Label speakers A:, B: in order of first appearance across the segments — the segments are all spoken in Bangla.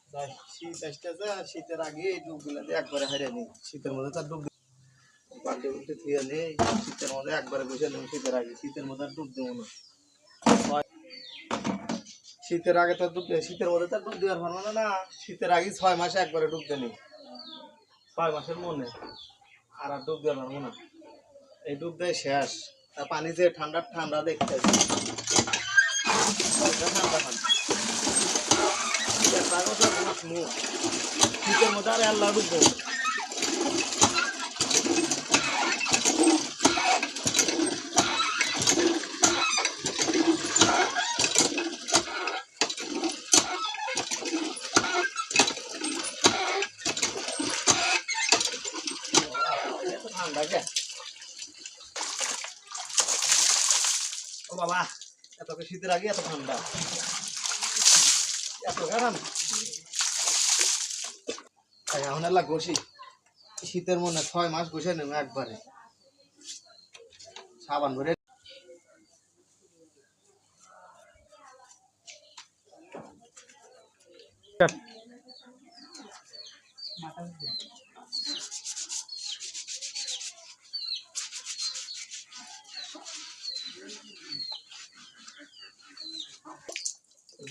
A: শীত আসতেছে, শীতের আগে এই ডুবগুলা দিয়ে একবারে হারিয়ে নেই। শীতের মধ্যে তার ডুব বাল্টি উল্টে ধুয়ে নেই, শীতের মধ্যে একবারে বসে নেই। শীতের আগে, শীতের মধ্যে আর ডুব দেবো না। শীতের আগে তো ডুব দেয়, শীতের মধ্যে তার ডুব দেওয়ার ভালো না। শীতের আগে 6 মাসে একবারে ডুবতে নেই, 6 মাসের মনে আর আর ডুব দেওয়ার ভালো না। এই ডুব দেয় শেষ। তার পানি যে ঠান্ডা ঠান্ডা দেখতে ঠান্ডা ঠান্ডা শীতের মধ্যে আর আল্লাহ ডুব দেবো। ঠান্ডা কে ও বাবা, এত শীতের আগে এত ঠান্ডা, এত গরম। এখন এলা ঘষি, শীতের মনে 6 মাস ঘষে নেব একবারে সাবান ভরে।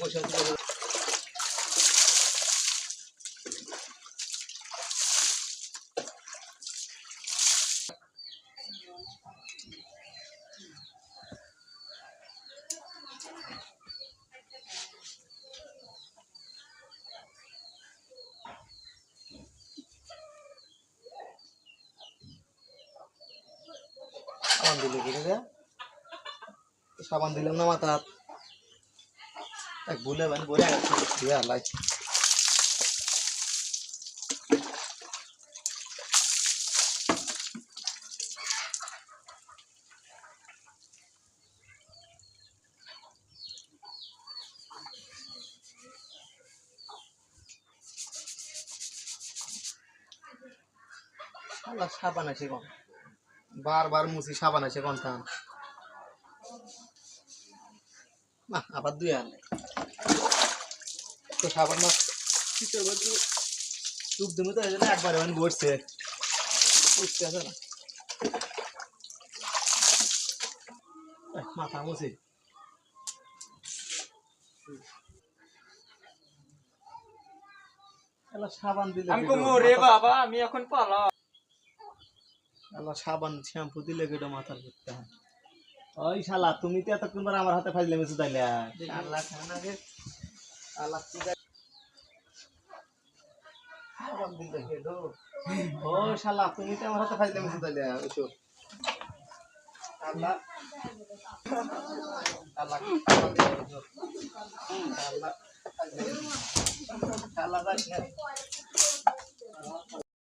A: বসে সাবান দিলে কি রে, সাবান দিলাম না মাথা এক ভুলে মানে বলে দিয়ে আলাই। সাবান আছে কম, বারবার মুছি সাবান আছে কোন থান না, আবার দুই আর তো সাবান না শীতের মধ্যে ডুব দেবো তো একবারে মানে ঘটছে উঠতে আছে না। মাথা মুছি সাবান দিলে
B: বাবা, আমি এখন পালা
A: সাবান শ্যাম্পু দিলে কেটে মাথার করতে হয়। ওই শালা তুমি তো এতক্ষণ পর আমার হাতে ফাইলে মেসে তাইলে ও শালা তুমি তো আমার হাতে ফাইলে মেসে তাইলে আল্লাহ আল্লাহ আল্লাহ আল্লাহ